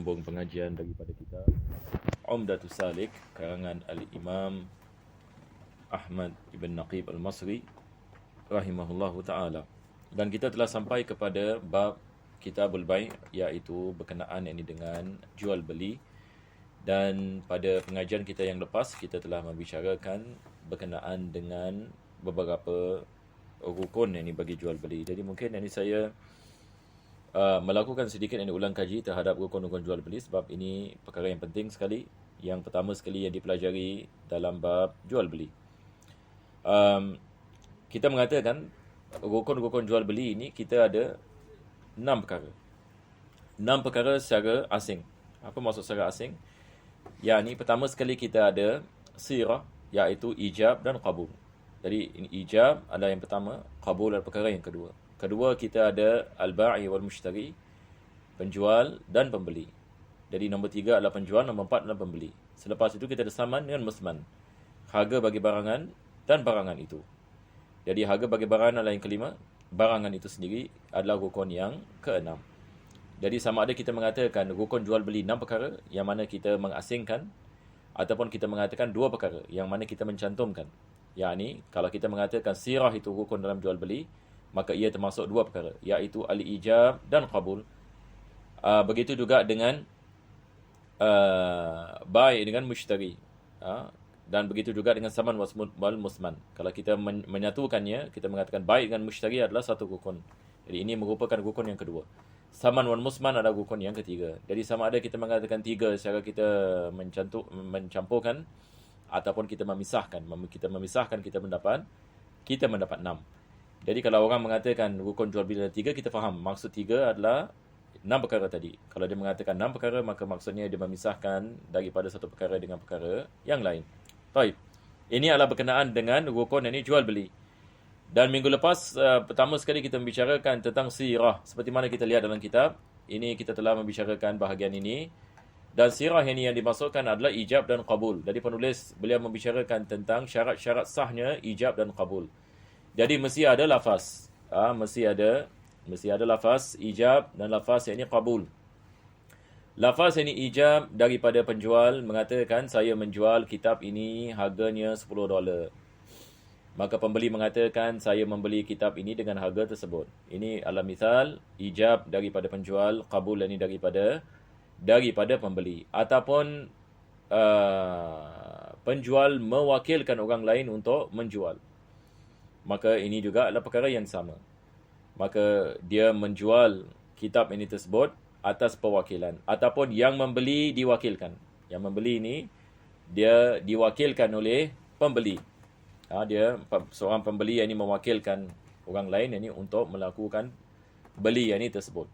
menyambung pengajian daripada kita Umdatus Salik karangan Al-Imam Ahmad Ibn Naqib Al-Masri rahimahullahu ta'ala. Dan kita telah sampai kepada bab Kitabul Bai', iaitu berkenaan ini dengan jual beli. Dan pada pengajian kita yang lepas kita telah membicarakan berkenaan dengan beberapa rukun yang ini bagi jual beli. Jadi mungkin ini saya melakukan sedikit ini ulang kaji terhadap rukun-rukun jual beli, sebab ini perkara yang penting sekali. Yang pertama sekali yang dipelajari dalam bab jual beli. Kita mengatakan rukun-rukun jual beli ini kita ada 6 perkara. 6 perkara secara asing. Apa maksud secara asing? Yang ini pertama sekali kita ada sirah, iaitu ijab dan qabul. Jadi ini ijab adalah yang pertama, qabul adalah perkara yang kedua. Kedua kita ada al-ba'i wal mushtari, penjual dan pembeli. Jadi nombor 3 adalah penjual, nombor 4 adalah pembeli. Selepas itu kita ada saman dengan musman, harga bagi barangan dan barangan itu. Jadi harga bagi barangan adalah yang kelima, barangan itu sendiri adalah rukun yang keenam. Jadi sama ada kita mengatakan rukun jual beli 6 perkara, yang mana kita mengasingkan, ataupun kita mengatakan 2 perkara, yang mana kita mencantumkan. Yang ini, kalau kita mengatakan sirah itu rukun dalam jual beli, maka ia termasuk 2 perkara, iaitu al-ijab dan qabul. Begitu juga dengan bai' dengan mushtari. Dan begitu juga dengan saman wal musman. Kalau kita menyatukannya, kita mengatakan bai' dengan mushtari adalah satu rukun. Jadi ini merupakan rukun yang kedua. Saman wal musman adalah rukun yang ketiga. Jadi sama ada kita mengatakan 3 secara kita mencampurkan, ataupun kita memisahkan. Kita mendapat 6. Jadi kalau orang mengatakan rukun jual beli ada 3, kita faham maksud 3 adalah 6 perkara tadi. Kalau dia mengatakan 6 perkara, maka maksudnya dia memisahkan daripada satu perkara dengan perkara yang lain. Baik. Ini adalah berkenaan dengan rukun ini jual beli. Dan minggu lepas pertama sekali kita membicarakan tentang sirah. Seperti mana kita lihat dalam kitab, ini kita telah membicarakan bahagian ini. Dan sirah ini yang dimasukkan adalah ijab dan qabul. Jadi penulis beliau membicarakan tentang syarat-syarat sahnya ijab dan qabul. Jadi mesti ada lafaz. Mesti ada lafaz ijab dan lafaz yang ini qabul. Lafaz ini ijab daripada penjual mengatakan saya menjual kitab ini harganya $10. Maka pembeli mengatakan saya membeli kitab ini dengan harga tersebut. Ini adalah misal ijab daripada penjual, qabul ini daripada pembeli. Ataupun penjual mewakilkan orang lain untuk menjual. Maka ini juga adalah perkara yang sama. Maka dia menjual kitab ini tersebut atas perwakilan. Ataupun yang membeli diwakilkan. Yang membeli ini, dia diwakilkan oleh pembeli. Dia seorang pembeli yang ini mewakilkan orang lain ini untuk melakukan beli yang ini tersebut.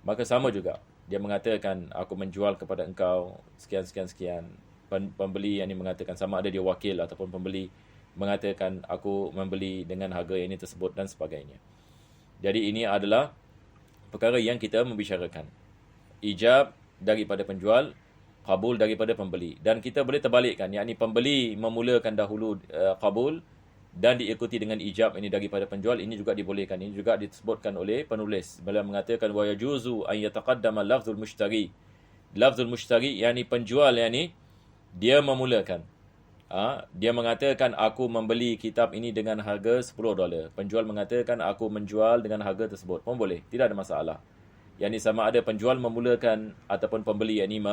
Maka sama juga. Dia mengatakan, aku menjual kepada engkau sekian. Pembeli yang ini mengatakan, sama ada dia wakil ataupun pembeli mengatakan aku membeli dengan harga ini tersebut dan sebagainya. Jadi ini adalah perkara yang kita membicarakan. Ijab daripada penjual, qabul daripada pembeli. Dan kita boleh terbalikkan, yakni pembeli memulakan dahulu qabul dan diikuti dengan ijab ini daripada penjual. Ini juga dibolehkan. Ini juga disebutkan oleh penulis. Beliau mengatakan wa yajuzu an yataqaddama lafzul mushtari. Lafzul mushtari yakni penjual yakni dia memulakan. Dia mengatakan aku membeli kitab ini dengan harga $10. Penjual mengatakan aku menjual dengan harga tersebut. Pun boleh, tidak ada masalah. Yang ini sama ada penjual memulakan ataupun pembeli yang ini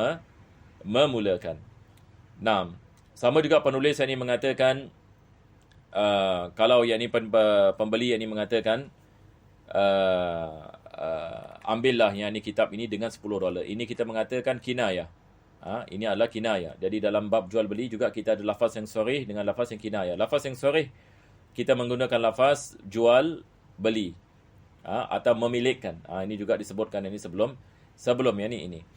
memulakan. Sama juga penulis yang ini mengatakan kalau yang ini pembeli yang ini mengatakan ambillah yang ini kitab ini dengan $10. Ini kita mengatakan kinayah. Ini adalah kinayah. Jadi dalam bab jual beli juga kita ada lafaz yang sharih dengan lafaz yang kinayah. Lafaz yang sharih kita menggunakan lafaz jual beli atau memilikkan. Ini juga disebutkan ini sebelum yang ini.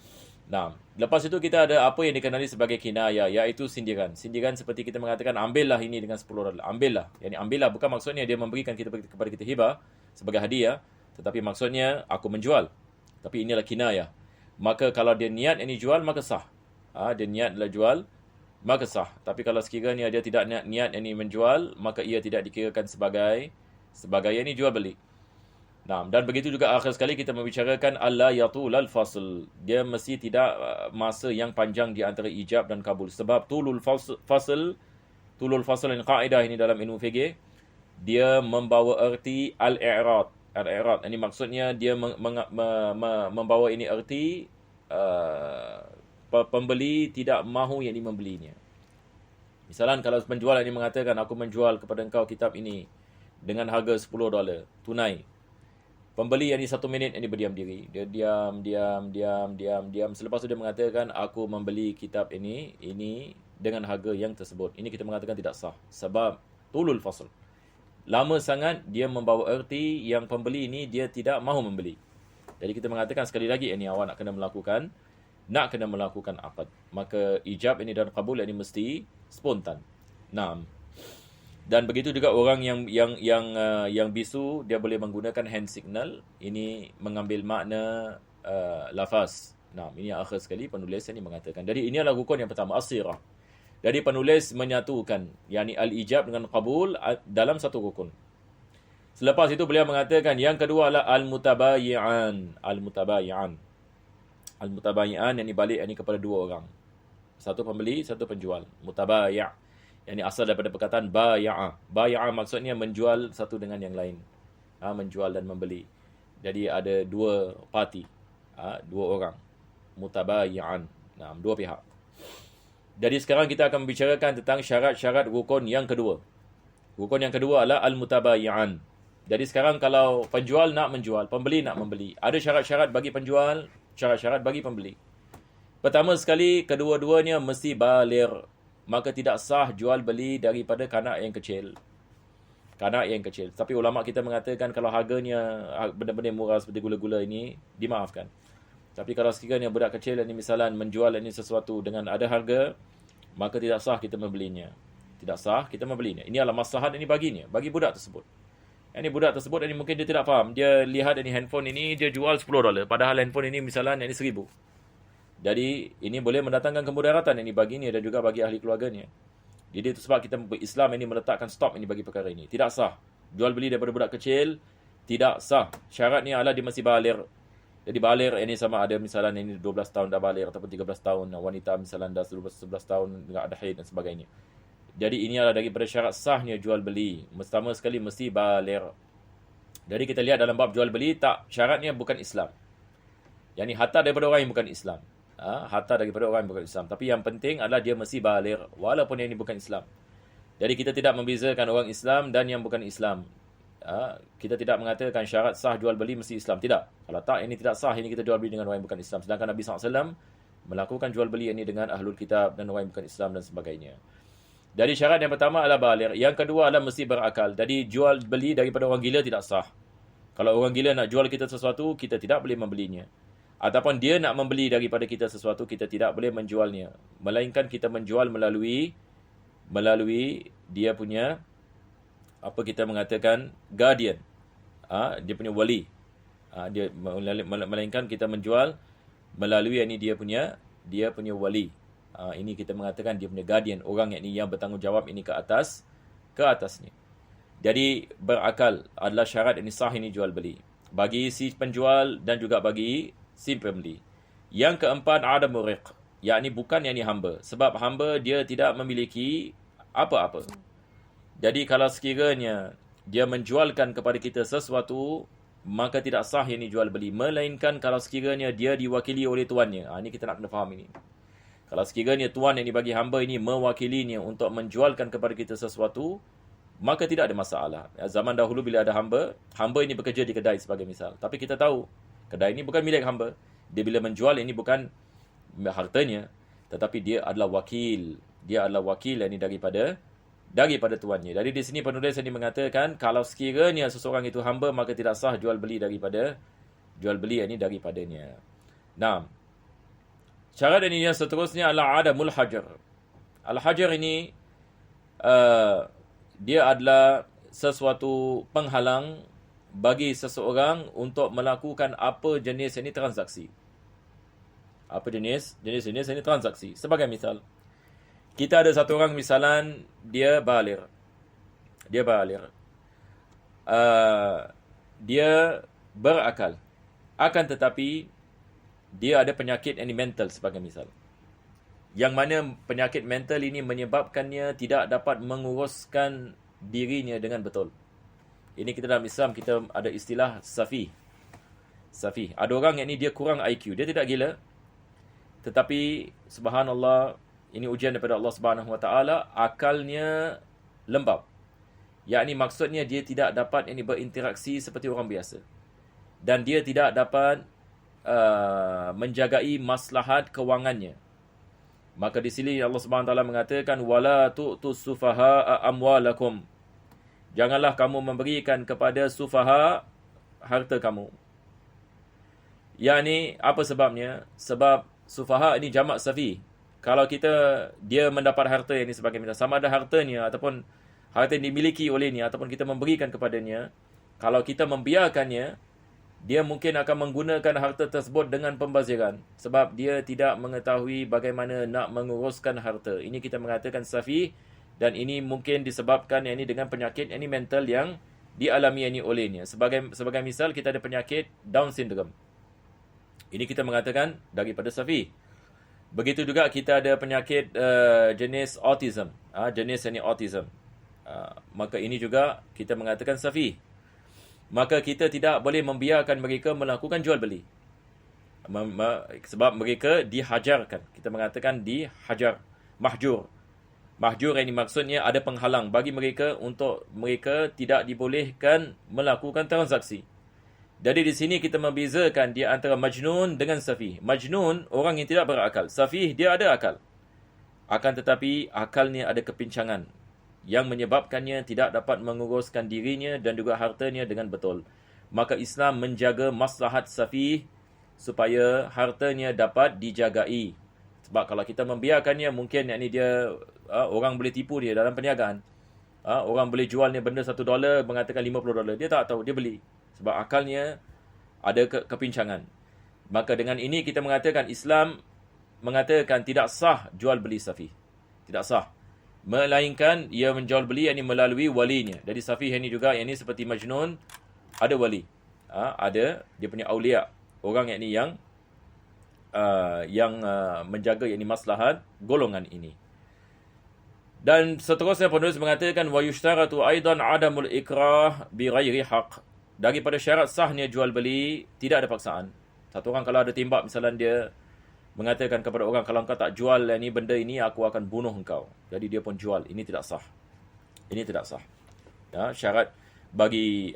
Lepas itu kita ada apa yang dikenali sebagai kinayah, iaitu sindiran. Sindiran seperti kita mengatakan ambillah ini dengan $10. Ambillah. Yani ambillah bukan maksudnya dia memberikan kepada kita hibah sebagai hadiah, tetapi maksudnya aku menjual. Tapi inilah kinayah. Maka kalau dia niat ini jual, maka sah. Dia niat adalah jual, maka sah. Tapi kalau sekiranya dia tidak niat ini menjual, maka ia tidak dikirakan sebagai ini jual beli. Nah, dan begitu juga akhir sekali kita membicarakan alla yatulal fasl. Dia mesti tidak masa yang panjang di antara ijab dan kabul. Sebab tulul fasl yang kaedah ini dalam ilmu fikih, dia membawa erti al-i'rad. Al-i'rad ini maksudnya dia membawa ini erti pembeli tidak mahu yang membelinya. Misalan kalau penjual ini mengatakan aku menjual kepada engkau kitab ini dengan harga $10 tunai. Pembeli yang ini 1 minit ini berdiam diri. Dia diam. Selepas itu dia mengatakan aku membeli kitab ini dengan harga yang tersebut. Ini kita mengatakan tidak sah. Sebab tulul fasl. Lama sangat dia membawa erti yang pembeli ini dia tidak mahu membeli. Jadi kita mengatakan sekali lagi ini awak nak kena melakukan akad. Maka ijab ini dan kabul ini mesti spontan. Naam. Dan begitu juga orang yang bisu dia boleh menggunakan hand signal, ini mengambil makna lafaz. Nah, ini yang akhir sekali penulis ini mengatakan. Jadi ini adalah rukun yang pertama, as-sirah. Jadi penulis menyatukan yakni al-ijab dengan qabul dalam satu rukun. Selepas itu beliau mengatakan yang kedua adalah al-mutabayyi'an. Al-mutabayyi'an yang balik ini kepada dua orang. Satu pembeli, satu penjual. Mutabayyi'. Yang ini asal daripada perkataan baya'a. Baya'a maksudnya menjual satu dengan yang lain. Menjual dan membeli. Jadi ada dua parti. Dua orang. Mutabayi'an. Dua pihak. Jadi sekarang kita akan membicarakan tentang syarat-syarat rukun yang kedua. Rukun yang kedua adalah al-mutabayi'an. Jadi sekarang kalau penjual nak menjual, pembeli nak membeli. Ada syarat-syarat bagi penjual, syarat-syarat bagi pembeli. Pertama sekali, kedua-duanya mesti baligh. Maka tidak sah jual beli daripada kanak yang kecil. Kanak yang kecil. Tapi ulama kita mengatakan kalau harganya benda-benda murah seperti gula-gula ini dimaafkan. Tapi kalau sekiranya budak kecil ini misalan menjual ini sesuatu dengan ada harga, maka tidak sah kita membelinya. Tidak sah kita membelinya. Ini adalah maslahat ini baginya, bagi budak tersebut. Ini budak tersebut ini mungkin dia tidak faham. Dia lihat ini handphone ini dia jual $10, padahal handphone ini misalan ini 1,000. Jadi ini boleh mendatangkan kemudaratan ini baginya dan juga bagi ahli keluarganya. Jadi itu sebab kita Islam ini meletakkan stop ini bagi perkara ini. Tidak sah. Jual beli daripada budak kecil tidak sah. Syaratnya adalah dia mesti baligh. Jadi baligh ini sama ada misalnya ini 12 tahun dah baligh ataupun 13 tahun. Wanita misalnya dah 11 tahun tidak ada haid dan sebagainya. Jadi ini adalah daripada syarat sahnya jual beli. Pertama sekali mesti baligh. Jadi kita lihat dalam bab jual beli tak syaratnya bukan Islam. Yang ini harta daripada orang yang bukan Islam. Harta daripada orang yang bukan Islam. Tapi yang penting adalah dia mesti baligh walaupun yang ini bukan Islam. Jadi kita tidak membezakan orang Islam dan yang bukan Islam. Kita tidak mengatakan syarat sah jual beli mesti Islam. Tidak. Kalau tak ini tidak sah, ini kita jual beli dengan orang yang bukan Islam. Sedangkan Nabi SAW melakukan jual beli ini dengan ahlul kitab dan orang yang bukan Islam dan sebagainya. Jadi syarat yang pertama adalah baligh. Yang kedua adalah mesti berakal. Jadi jual beli daripada orang gila tidak sah. Kalau orang gila nak jual kita sesuatu, kita tidak boleh membelinya. Ataupun dia nak membeli daripada kita sesuatu, kita tidak boleh menjualnya. Melainkan kita menjual melalui dia punya, apa kita mengatakan, guardian. Dia punya wali. Melainkan kita menjual melalui ini dia punya wali. Ini kita mengatakan dia punya guardian. Orang yang bertanggungjawab ini ke atasnya. Jadi berakal adalah syarat ini sah ini jual beli. Bagi si penjual dan juga bagi si pembeli. Yang keempat ada muriq, yakni bukan yakni hamba. Sebab hamba dia tidak memiliki apa-apa. Jadi kalau sekiranya dia menjualkan kepada kita sesuatu, maka tidak sah yakni jual beli. Melainkan kalau sekiranya dia diwakili oleh tuannya. Ini kita nak kena faham ini. Kalau sekiranya tuan yang bagi hamba ini mewakilinya untuk menjualkan kepada kita sesuatu, maka tidak ada masalah. Zaman dahulu bila ada hamba ini bekerja di kedai sebagai misal. Tapi kita tahu kedai ini bukan milik hamba. Dia bila menjual ini bukan hartanya, tetapi dia adalah wakil. Dia adalah wakil ini daripada tuannya. Jadi di sini penulis ini mengatakan kalau sekiranya seseorang itu hamba, maka tidak sah jual beli ini daripadanya. Nah, syarat ini yang seterusnya adalah adamul hajar. Al-hajar ini dia adalah sesuatu penghalang bagi seseorang untuk melakukan apa jenis ini transaksi. Apa jenis ini transaksi. Sebagai misal, kita ada satu orang misalan dia baligh. Dia berakal. Akan tetapi dia ada penyakit yang mental sebagai misal. Yang mana penyakit mental ini menyebabkannya tidak dapat menguruskan dirinya dengan betul. Ini kita dalam Islam kita ada istilah safih. Safih. Ada orang yang ni dia kurang IQ. Dia tidak gila. Tetapi subhanallah, ini ujian daripada Allah Subhanahu Wa Taala, akalnya lembab. Yakni maksudnya dia tidak dapat berinteraksi seperti orang biasa. Dan dia tidak dapat menjagai maslahat kewangannya. Maka di sini Allah Subhanahu Wa Taala mengatakan wala tu'tus sufaha amwalakum. Janganlah kamu memberikan kepada sufaha harta kamu. Yakni apa sebabnya? Sebab sufaha ini jamak safi. Kalau dia mendapat harta ini sebagai misal, sama ada hartanya ataupun harta yang dimiliki olehnya ataupun kita memberikan kepadanya, kalau kita membiarkannya, dia mungkin akan menggunakan harta tersebut dengan pembaziran sebab dia tidak mengetahui bagaimana nak menguruskan harta. Ini kita mengatakan safi, dan ini mungkin disebabkan dengan penyakit mental yang dialami olehnya. Sebagai misal, kita ada penyakit Down syndrome. Ini kita mengatakan daripada safi. Begitu juga kita ada penyakit jenis autism. Jenis autism. Maka ini juga kita mengatakan safi. Maka kita tidak boleh membiarkan mereka melakukan jual beli. Sebab mereka dihajarkan. Kita mengatakan dihajar. Mahjur. Mahjur ini maksudnya ada penghalang bagi mereka untuk mereka tidak dibolehkan melakukan transaksi. Jadi di sini kita membezakan dia antara majnun dengan safih. Majnun, orang yang tidak berakal. Safih, dia ada akal. Akan tetapi, akalnya ada kepincangan yang menyebabkannya tidak dapat menguruskan dirinya dan juga hartanya dengan betul. Maka Islam menjaga maslahat safih supaya hartanya dapat dijagai. Sebab kalau kita membiarkannya, mungkin dia orang boleh tipu dia dalam perniagaan. Orang boleh jual benda $1 mengatakan $50. Dia tak tahu, dia beli. Sebab akalnya ada kepincangan. Maka dengan ini kita mengatakan Islam mengatakan tidak sah jual beli safih. Tidak sah. Melainkan ia menjual beli melalui walinya. Jadi safih ini juga seperti majnun, ada wali. Ada dia punya aulia. Orang yang menjaga maslahat golongan ini. Dan seterusnya penulis mengatakan wa yushtaratu aidan adamul ikrah bi ghairi haqq. Daripada syarat sahnya jual beli, tidak ada paksaan. Satu orang kalau ada timbak, misalnya dia mengatakan kepada orang, kalau engkau tak jual benda ini, aku akan bunuh engkau. Jadi dia pun jual. Ini tidak sah. Ini tidak sah. Syarat bagi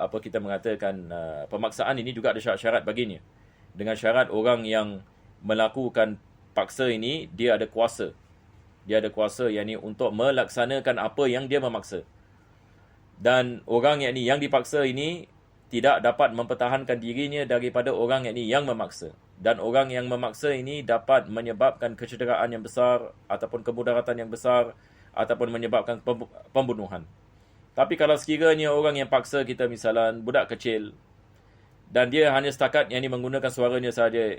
kita mengatakan pemaksaan ini juga ada syarat-syarat baginya. Dengan syarat orang yang melakukan paksa ini, dia ada kuasa. Dia ada kuasa untuk melaksanakan apa yang dia memaksa. Dan orang yang dipaksa ini tidak dapat mempertahankan dirinya daripada orang yang memaksa. Dan orang yang memaksa ini dapat menyebabkan kecederaan yang besar ataupun kemudaratan yang besar ataupun menyebabkan pembunuhan. Tapi kalau sekiranya orang yang paksa kita misalnya budak kecil dan dia hanya setakat menggunakan suaranya saja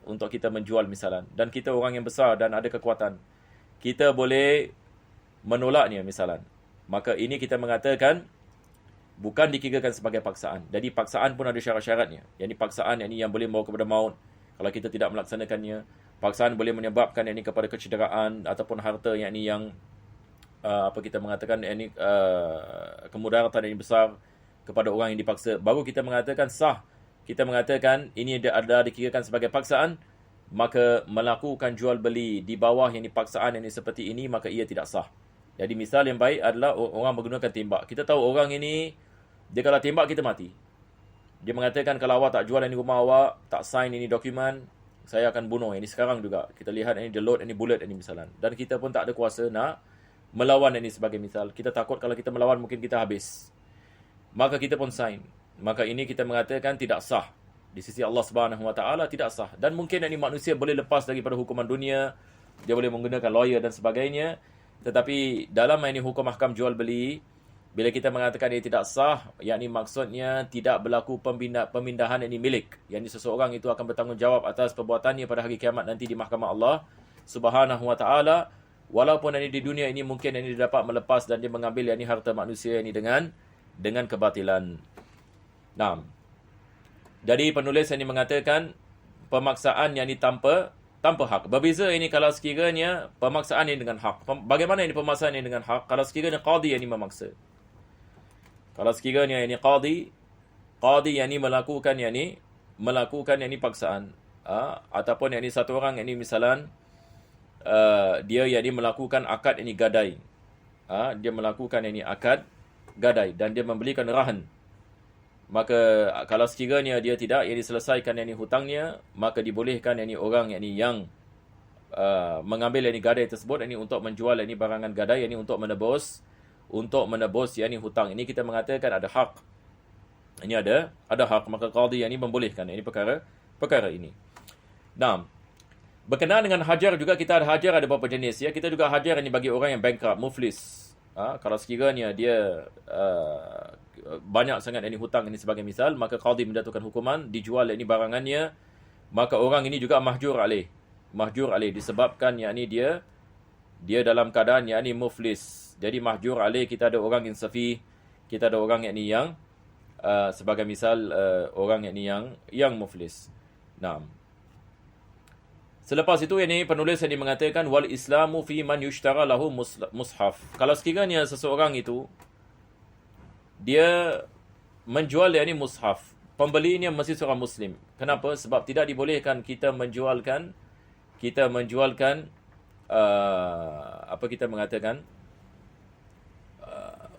untuk kita menjual misalnya, dan kita orang yang besar dan ada kekuatan, kita boleh menolaknya misalnya. Maka ini kita mengatakan bukan dikirakan sebagai paksaan. Jadi paksaan pun ada syarat-syaratnya. Paksaan yang boleh membawa kepada maut kalau kita tidak melaksanakannya. Paksaan boleh menyebabkan kepada kecederaan ataupun harta yang kita mengatakan kemudaratan yang besar kepada orang yang dipaksa. Baru kita mengatakan sah. Kita mengatakan ini ada dikirakan sebagai paksaan, maka melakukan jual beli di bawah paksaan seperti ini, maka ia tidak sah. Jadi misal yang baik adalah orang menggunakan tembak. Kita tahu orang ini, dia kalau tembak kita mati. Dia mengatakan kalau awak tak jual rumah awak, tak sign dokumen, saya akan bunuh. Ini sekarang juga. Kita lihat dia load bullet misalan. Dan kita pun tak ada kuasa nak melawan sebagai misal. Kita takut kalau kita melawan mungkin kita habis. Maka kita pun sign. Maka ini kita mengatakan tidak sah. Di sisi Allah Subhanahu Wa Taala tidak sah. Dan mungkin manusia boleh lepas daripada hukuman dunia. Dia boleh menggunakan lawyer dan sebagainya. Tetapi dalam hukum ahkam jual beli, bila kita mengatakan ia tidak sah, yakni maksudnya tidak berlaku pemindahan milik. Yakni seseorang itu akan bertanggungjawab atas perbuatannya pada hari kiamat nanti di mahkamah Allah Subhanahu Wa Taala. Walaupun di dunia ini mungkin dia dapat melepas dan dia mengambil harta manusia dengan kebatilan. Naam. Jadi penulis yang ini mengatakan pemaksaan yang ini tanpa hak. Berbeza ini kalau sekiranya pemaksaan ini dengan hak. Bagaimana ini pemaksaan ini dengan hak? Kalau sekiranya qadi yang ini memaksa. Kalau sekiranya ini qadi yang ini melakukan yang ini paksaan. Ataupun yang ini satu orang yang ini misalan dia yang ini melakukan akad ini gadai. Dia melakukan yang ini akad gadai dan dia membelikan rahan. Maka kalau sekiranya dia tidak yang diselesaikan yang ini hutangnya, maka dibolehkan yang ini orang yang ini yang mengambil yang ini gadai tersebut yang ini untuk menjual yang ini barangan gadai yang ini untuk menebus yang ini hutang. Ini kita mengatakan ada hak. Ini ada hak, maka qadi yang ini membolehkan ini perkara ini. Nah, berkenaan dengan hajar juga kita ada hajar ada beberapa jenis ya. Kita juga hajar ini bagi orang yang bankrupt, muflis. Kalau sekiranya dia banyak sangat ini hutang ini sebagai misal, maka qadi menjatuhkan hukuman, dijual ini barangannya, maka orang ini juga mahjur alaih disebabkan yakni dia dalam keadaan yakni muflis. Jadi mahjur alaih, kita ada orang yang safi, kita ada orang yakni yang sebagai misal orang yakni yang muflis. Nah, selepas itu ini penulis yang mengatakan wal islamu fi man yushtara lahu mushaf. Kalau sekiranya seseorang itu dia menjual yakni mushaf, pembelinya mesti seorang muslim. Kenapa? Sebab tidak dibolehkan kita menjualkan apa kita mengatakan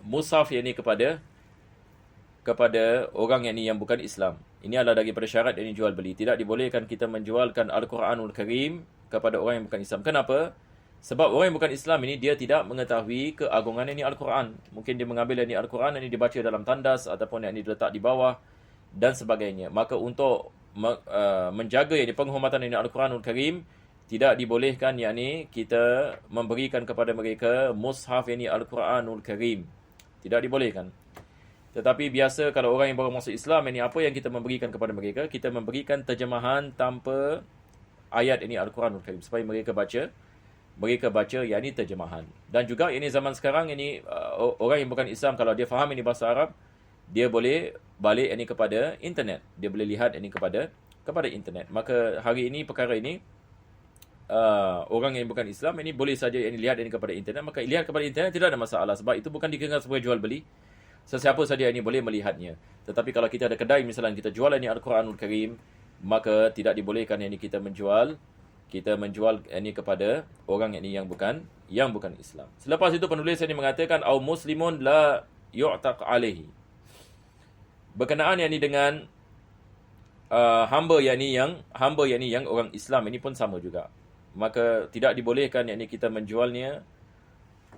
mushaf yakni kepada orang yang bukan Islam. Ini adalah daripada syarat yang jual beli. Tidak dibolehkan kita menjualkan Al-Quranul Karim kepada orang yang bukan Islam. Kenapa? Sebab orang yang bukan Islam ini dia tidak mengetahui keagungan ini Al-Quran. Mungkin dia mengambil ini Al-Quran ini dibaca dalam tandas ataupun yang ini diletak di bawah dan sebagainya. Maka untuk menjaga ini penghormatan ini Al-Quranul Karim, tidak dibolehkan yakni kita memberikan kepada mereka mushaf ini Al-Quranul Karim. Tidak dibolehkan. Tetapi biasa kalau orang yang baru masuk Islam ini, apa yang kita memberikan kepada mereka? Kita memberikan terjemahan tanpa ayat ini Al-Quranul Karim supaya mereka baca yakni terjemahan. Dan juga ini zaman sekarang ini orang yang bukan Islam kalau dia faham ini bahasa Arab, dia boleh balik ini kepada internet. Dia boleh lihat ini kepada internet. Maka hari ini perkara ini orang yang bukan Islam ini boleh saja ini lihat ini kepada internet. Maka lihat kepada internet tidak ada masalah sebab itu bukan dikira sebagai jual beli. Sesiapa saja ini boleh melihatnya. Tetapi kalau kita ada kedai misalnya kita jual ini Al-Quranul Karim, maka tidak dibolehkan ini kita menjual ini kepada orang ini yang bukan Islam. Selepas itu penulis ini mengatakan au muslimun la yu'taq alaihi. Berkenaan ini dengan hamba yang orang Islam ini pun sama juga. Maka tidak dibolehkan ini kita menjualnya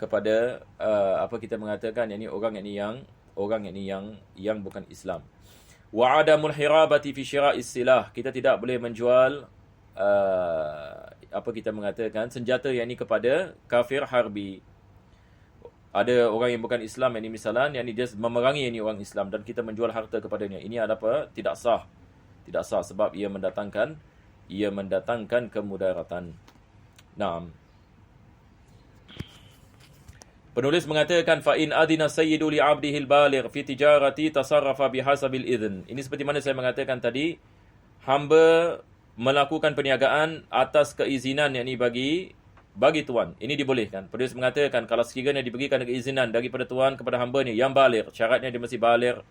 kepada apa kita mengatakan ini orang ini yang bukan Islam. Wa adamul hirabati fi syira'is silah. Kita tidak boleh menjual apa kita mengatakan senjata yang ini kepada kafir harbi. Ada orang yang bukan Islam ini misalnya yang ini dia memerangi ini orang Islam dan kita menjual harta kepadanya. Ini ada apa? Tidak sah. Tidak sah sebab ia mendatangkan kemudaratan. Naam. Penulis mengatakan fa in adina sayyidu li 'abdihi al-baligh fi tijarati tasarrafa bihasabil idzn. Ini seperti mana saya mengatakan tadi, hamba melakukan perniagaan atas keizinan yakni bagi tuan. Ini dibolehkan. Penulis mengatakan kalau sekiranya diberikan keizinan daripada tuan kepada hamba-nya yang baligh, syaratnya dia mesti baligh,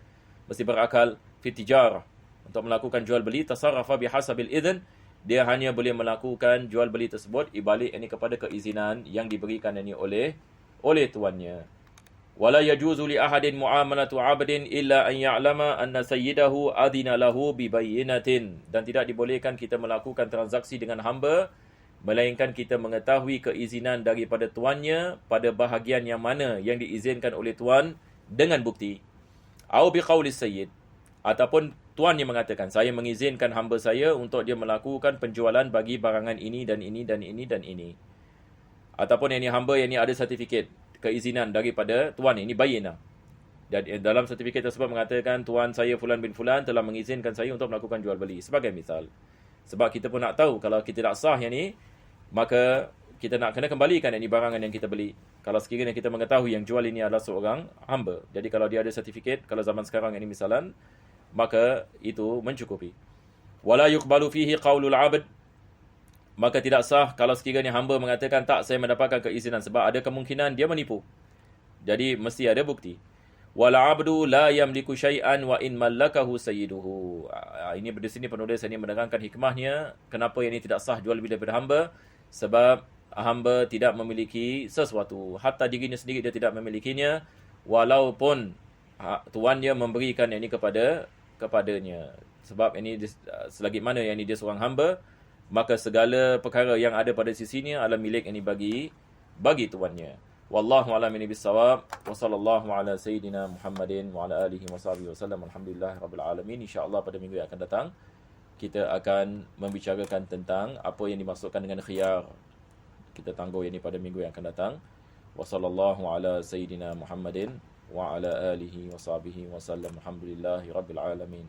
mesti berakal fi tijarah untuk melakukan jual beli tasarrafa bihasabil idzn, dia hanya boleh melakukan jual beli tersebut ibalik yakni kepada keizinan yang diberikan yakni oleh tuannya. Wala yajuzu li ahadin muamalatu 'abdin illa an ya'lama anna sayyidahu adina lahu bi bayyinatin. Dan tidak dibolehkan kita melakukan transaksi dengan hamba melainkan kita mengetahui keizinan daripada tuannya pada bahagian yang mana yang diizinkan oleh tuan dengan bukti. Au bi qauli sayyid, ataupun tuan yang mengatakan saya mengizinkan hamba saya untuk dia melakukan penjualan bagi barangan ini dan ini dan ini dan ini. Ataupun yang ini hamba yang ini ada sertifikat keizinan daripada tuan ini bayinah. Dan dalam sertifikat tersebut mengatakan tuan saya Fulan bin Fulan telah mengizinkan saya untuk melakukan jual beli sebagai misal. Sebab kita pun nak tahu kalau kita tak sah yang ni, maka kita nak kena kembalikan yang ni barangan yang kita beli. Kalau sekiranya kita mengetahui yang jual ini adalah seorang hamba. Jadi kalau dia ada sertifikat, kalau zaman sekarang ini misalan maka itu mencukupi. Wala yuqbalu fihi qaulul 'abd, maka tidak sah kalau sekiranya hamba mengatakan tak, saya mendapatkan keizinan, sebab ada kemungkinan dia menipu. Jadi mesti ada bukti. Wal 'abdu la yamliku syai'an wa in mallakahu sayyiduhu. Ini di sini penulis ini menerangkan hikmahnya kenapa yang ini tidak sah jual beli daripada hamba, sebab hamba tidak memiliki sesuatu, hatta dirinya sendiri dia tidak memilikinya, walaupun tuannya memberikan yang ini kepadanya. Sebab ini selagi mana yang ini dia seorang hamba, maka segala perkara yang ada pada sisinya adalah milik yang ini bagi tuannya. Wallahu a'lam bissawab. Wa sallallahu ala sayyidina Muhammadin wa ala alihi washabihi wasallam. Alhamdulillahirabbil alamin. Insya-Allah pada minggu yang akan datang kita akan membicarakan tentang apa yang dimaksudkan dengan khiyar. Kita tangguh ini pada minggu yang akan datang. Wa sallallahu ala sayyidina Muhammadin wa ala alihi washabihi wasallam. Alhamdulillahirabbil alamin.